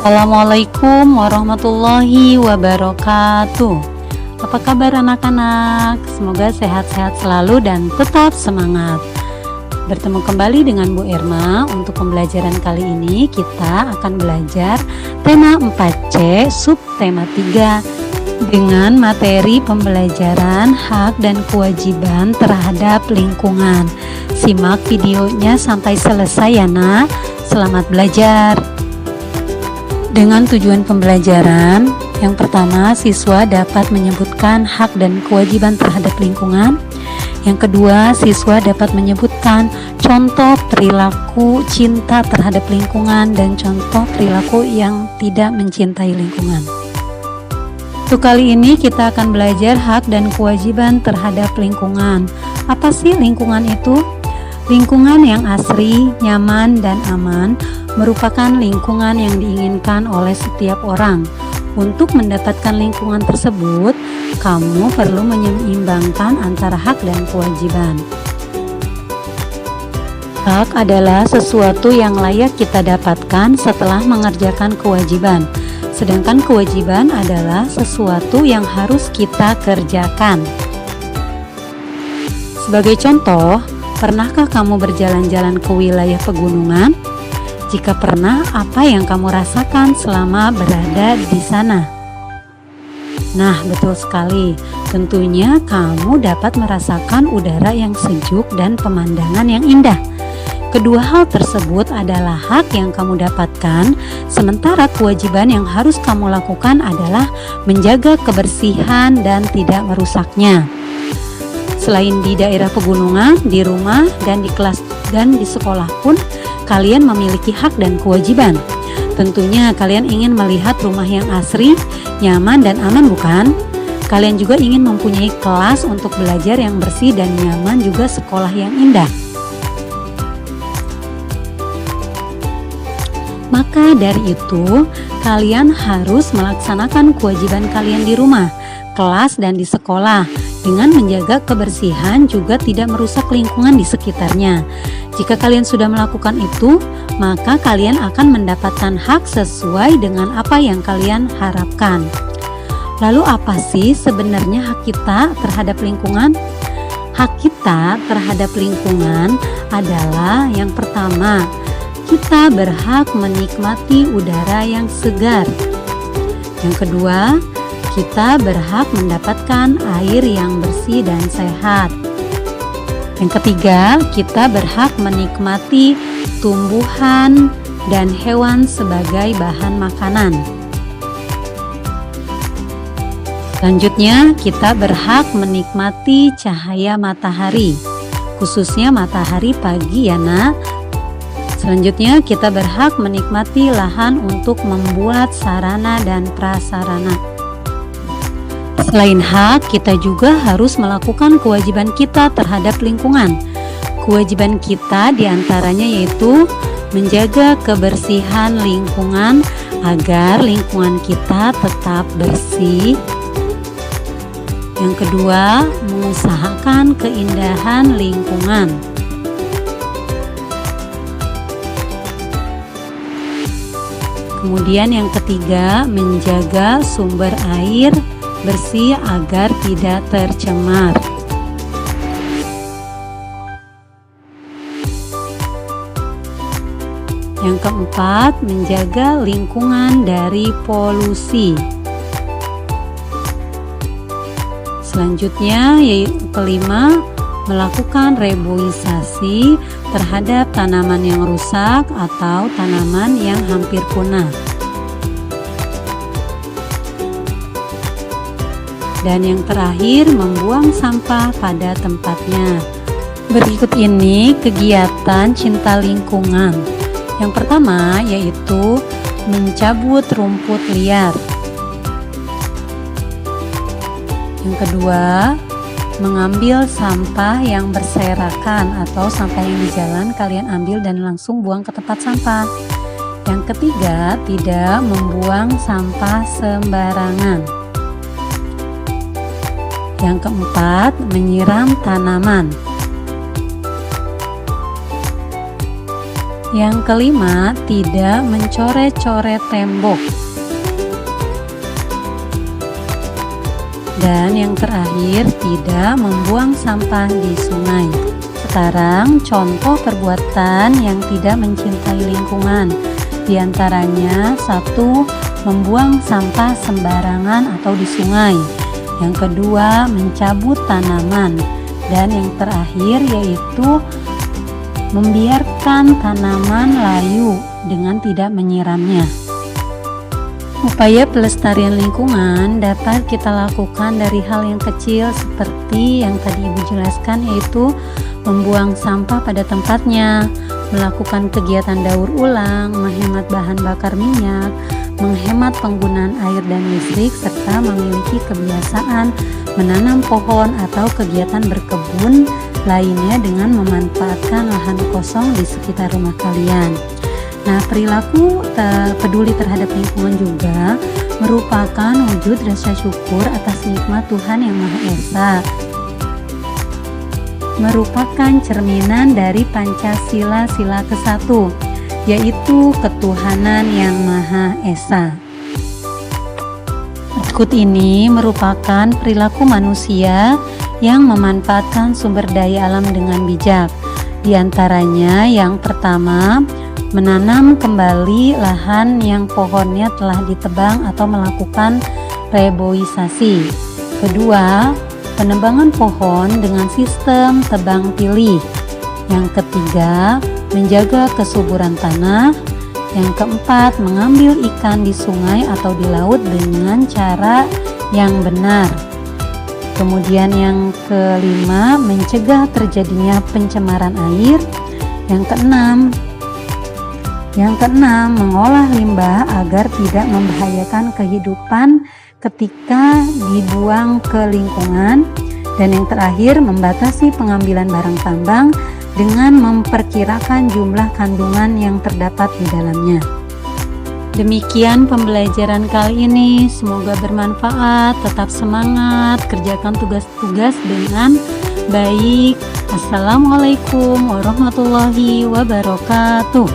Assalamualaikum warahmatullahi wabarakatuh. Apa kabar anak-anak? Semoga sehat-sehat selalu dan tetap semangat. Bertemu kembali dengan Bu Irma. Untuk pembelajaran kali ini kita akan belajar tema 4C subtema 3 dengan materi pembelajaran hak dan kewajiban terhadap lingkungan. Simak videonya sampai selesai ya nak. Selamat belajar. Dengan tujuan pembelajaran, yang pertama, siswa dapat menyebutkan hak dan kewajiban terhadap lingkungan. Yang kedua, siswa dapat menyebutkan contoh perilaku cinta terhadap lingkungan dan contoh perilaku yang tidak mencintai lingkungan. Untuk kali ini kita akan belajar hak dan kewajiban terhadap lingkungan. Apa sih lingkungan itu? Lingkungan yang asri, nyaman, dan aman merupakan lingkungan yang diinginkan oleh setiap orang. Untuk mendapatkan lingkungan tersebut, kamu perlu menyeimbangkan antara hak dan kewajiban. Hak adalah sesuatu yang layak kita dapatkan setelah mengerjakan kewajiban. Sedangkan kewajiban adalah sesuatu yang harus kita kerjakan. Sebagai contoh, pernahkah kamu berjalan-jalan ke wilayah pegunungan? Jika pernah, apa yang kamu rasakan selama berada di sana? Nah, betul sekali. Tentunya kamu dapat merasakan udara yang sejuk dan pemandangan yang indah. Kedua hal tersebut adalah hak yang kamu dapatkan, sementara kewajiban yang harus kamu lakukan adalah menjaga kebersihan dan tidak merusaknya. Selain di daerah pegunungan, di rumah, dan di kelas dan di sekolah pun, kalian memiliki hak dan kewajiban. Tentunya kalian ingin melihat rumah yang asri, nyaman, dan aman, bukan? Kalian juga ingin mempunyai kelas untuk belajar yang bersih dan nyaman, juga sekolah yang indah. Maka dari itu, kalian harus melaksanakan kewajiban kalian di rumah, kelas, dan di sekolah dengan menjaga kebersihan juga tidak merusak lingkungan di sekitarnya. Jika kalian sudah melakukan itu, maka kalian akan mendapatkan hak sesuai dengan apa yang kalian harapkan. Lalu apa sih sebenarnya hak kita terhadap lingkungan? Hak kita terhadap lingkungan adalah yang pertama, kita berhak menikmati udara yang segar. Yang kedua, kita berhak mendapatkan air yang bersih dan sehat. Yang ketiga, kita berhak menikmati tumbuhan dan hewan sebagai bahan makanan. Selanjutnya, kita berhak menikmati cahaya matahari, khususnya matahari pagi ya nak. Selanjutnya, kita berhak menikmati lahan untuk membuat sarana dan prasarana. Selain hak, kita juga harus melakukan kewajiban kita terhadap lingkungan. Kewajiban kita diantaranya yaitu menjaga kebersihan lingkungan agar lingkungan kita tetap bersih. Yang kedua, mengusahakan keindahan lingkungan. Kemudian yang ketiga, menjaga sumber air bersih agar tidak tercemar. Yang keempat, menjaga lingkungan dari polusi. Selanjutnya, yaitu kelima, melakukan reboisasi terhadap tanaman yang rusak atau tanaman yang hampir punah. Dan yang terakhir, membuang sampah pada tempatnya. Berikut ini kegiatan cinta lingkungan. Yang pertama yaitu mencabut rumput liar. Yang kedua, mengambil sampah yang berserakan atau sampah yang di jalan kalian ambil dan langsung buang ke tempat sampah. Yang ketiga, tidak membuang sampah sembarangan. Yang keempat, menyiram tanaman. Yang kelima, tidak mencoret-coret tembok. Dan yang terakhir, tidak membuang sampah di sungai. Sekarang contoh perbuatan yang tidak mencintai lingkungan. Di antaranya, 1. Membuang sampah sembarangan atau di sungai. Yang kedua, mencabut tanaman. Dan yang terakhir yaitu membiarkan tanaman layu dengan tidak menyiramnya. Upaya pelestarian lingkungan dapat kita lakukan dari hal yang kecil seperti yang tadi Ibu jelaskan, yaitu membuang sampah pada tempatnya, melakukan kegiatan daur ulang, menghemat bahan bakar minyak, menghemat penggunaan air dan listrik, serta memiliki kebiasaan menanam pohon atau kegiatan berkebun lainnya dengan memanfaatkan lahan kosong di sekitar rumah kalian. Nah, perilaku peduli terhadap lingkungan juga merupakan wujud rasa syukur atas nikmat Tuhan Yang Maha Esa. Merupakan cerminan dari Pancasila sila ke-1, yaitu ketuhanan Yang Maha Esa. Berikut ini merupakan perilaku manusia yang memanfaatkan sumber daya alam dengan bijak. Di antaranya yang pertama, menanam kembali lahan yang pohonnya telah ditebang atau melakukan reboisasi. Kedua, penebangan pohon dengan sistem tebang pilih. Yang ketiga, menjaga kesuburan tanah. Yang keempat, mengambil ikan di sungai atau di laut dengan cara yang benar. Kemudian yang kelima, mencegah terjadinya pencemaran air. Yang keenam, mengolah limbah agar tidak membahayakan kehidupan ketika dibuang ke lingkungan. Dan yang terakhir, membatasi pengambilan barang tambang dengan memperkirakan jumlah kandungan yang terdapat di dalamnya. Demikian pembelajaran kali ini, semoga bermanfaat, tetap semangat, kerjakan tugas-tugas dengan baik. Assalamualaikum warahmatullahi wabarakatuh.